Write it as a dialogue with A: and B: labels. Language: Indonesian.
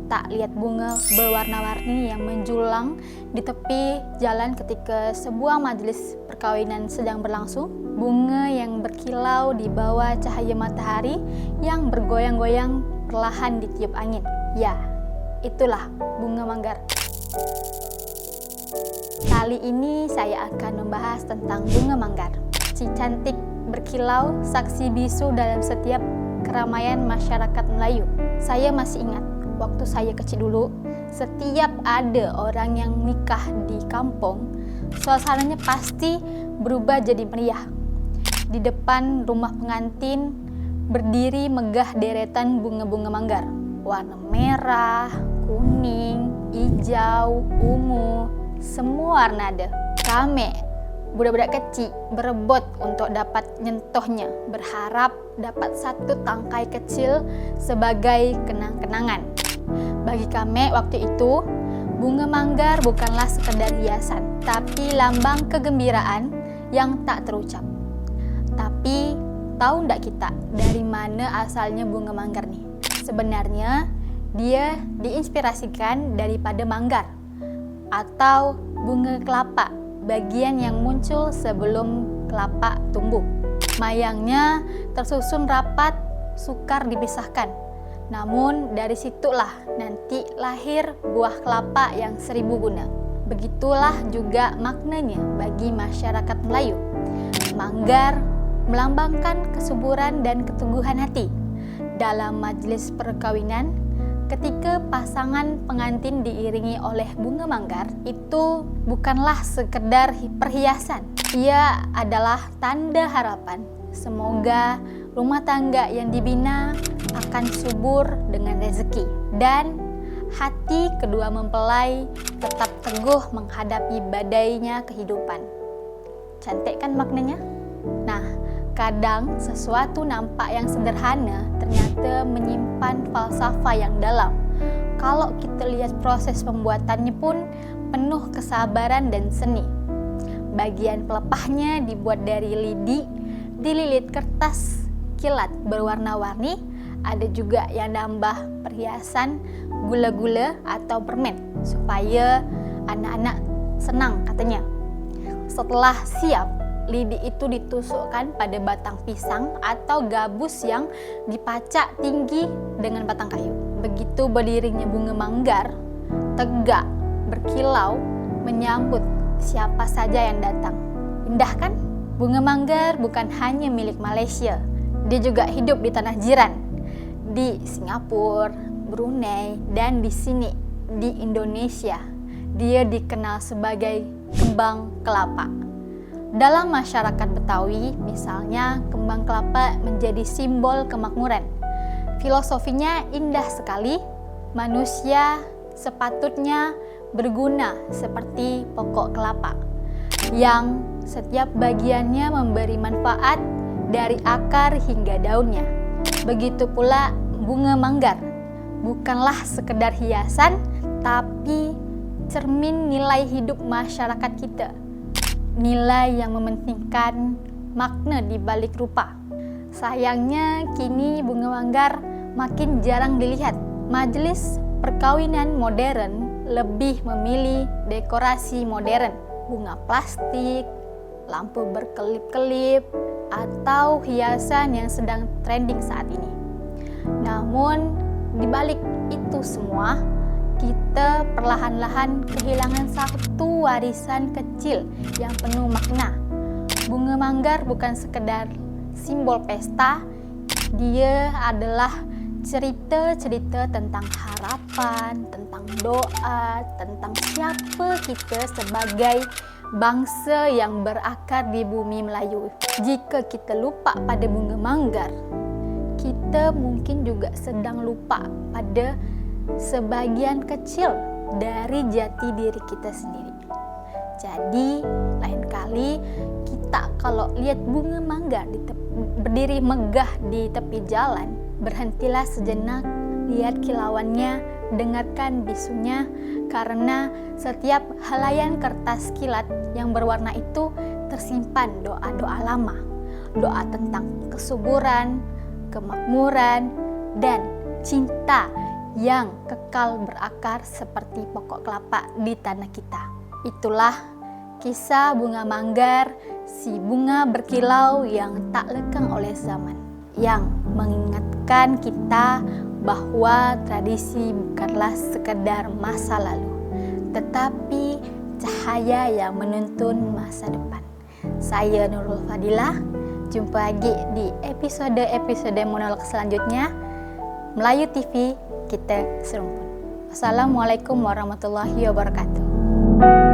A: tak lihat bunga berwarna-warni yang menjulang di tepi jalan ketika sebuah majelis perkawinan sedang berlangsung? Bunga yang berkilau di bawah cahaya matahari yang bergoyang-goyang perlahan ditiup angin. Ya, itulah bunga manggar. Kali ini saya akan membahas tentang bunga manggar. Si cantik berkilau, saksi bisu dalam setiap keramaian masyarakat Melayu. Saya masih ingat, waktu saya kecil dulu, setiap ada orang yang nikah di kampung, suasananya pasti berubah jadi meriah. Di depan rumah pengantin berdiri megah deretan bunga-bunga manggar. Warna merah, kuning, hijau, ungu, semua warna ada. Rame, budak-budak kecil berebut untuk dapat nyentuhnya, berharap dapat satu tangkai kecil sebagai kenang-kenangan. Bagi kami waktu itu, bunga manggar bukanlah sekedar hiasan, tapi lambang kegembiraan yang tak terucap. Tapi, tahu ndak kita dari mana asalnya bunga manggar nih? Sebenarnya, dia diinspirasikan daripada manggar atau bunga kelapa, bagian yang muncul sebelum kelapa tumbuh. Mayangnya tersusun rapat, sukar dipisahkan. Namun dari situlah nanti lahir buah kelapa yang 1000 guna. Begitulah juga maknanya bagi masyarakat Melayu. Manggar melambangkan kesuburan dan keteguhan hati. Dalam majelis perkawinan, ketika pasangan pengantin diiringi oleh bunga manggar, itu bukanlah sekedar perhiasan. Ia adalah tanda harapan. Semoga rumah tangga yang dibina akan subur dengan rezeki dan hati kedua mempelai tetap teguh menghadapi badainya kehidupan. Cantik kan maknanya? Nah, kadang sesuatu nampak yang sederhana ternyata menyimpan falsafah yang dalam. Kalau kita lihat proses pembuatannya pun penuh kesabaran dan seni. Bagian pelepahnya dibuat dari lidi, dililit kertas kilat berwarna-warni, ada juga yang nambah perhiasan gula-gula atau permen supaya anak-anak senang katanya. Setelah siap, lidi itu ditusukkan pada batang pisang atau gabus yang dipacak tinggi dengan batang kayu. Begitu berdirinya bunga manggar, tegak, berkilau, menyambut siapa saja yang datang. Indah kan? Bunga manggar bukan hanya milik Malaysia, dia juga hidup di tanah jiran, di Singapura, Brunei, dan di sini, di Indonesia. Dia dikenal sebagai kembang kelapa. Dalam masyarakat Betawi, misalnya, kembang kelapa menjadi simbol kemakmuran. Filosofinya indah sekali. Manusia sepatutnya berguna seperti pokok kelapa, yang setiap bagiannya memberi manfaat dari akar hingga daunnya. Begitu pula bunga manggar, bukanlah sekedar hiasan, tapi cermin nilai hidup masyarakat kita. Nilai yang mementingkan makna di balik rupa. Sayangnya kini bunga manggar makin jarang dilihat. Majelis perkawinan modern lebih memilih dekorasi modern, bunga plastik, lampu berkelip-kelip, atau hiasan yang sedang trending saat ini. Namun di balik itu semua, kita perlahan-lahan kehilangan satu warisan kecil yang penuh makna. Bunga manggar bukan sekedar simbol pesta, dia adalah cerita-cerita tentang harapan, tentang doa, tentang siapa kita sebagai bangsa yang berakar di bumi Melayu. Jika kita lupa pada bunga manggar, kita mungkin juga sedang lupa pada sebagian kecil dari jati diri kita sendiri. Jadi, lain kali kita kalau lihat bunga manggar berdiri megah di tepi jalan, berhentilah sejenak, lihat kilauannya, dengarkan bisunya, karena setiap helaian kertas kilat yang berwarna itu tersimpan doa-doa lama, doa tentang kesuburan, kemakmuran, dan cinta yang kekal berakar seperti pokok kelapa di tanah kita. Itulah kisah bunga manggar, si bunga berkilau yang tak lekang oleh zaman, yang mengingatkan kita bahwa tradisi bukanlah sekedar masa lalu, tetapi cahaya yang menuntun masa depan. Saya Nurul Fadilah, jumpa lagi di episode monolog selanjutnya. Melayu TV, kita serumpun. Wassalamualaikum warahmatullahi wabarakatuh.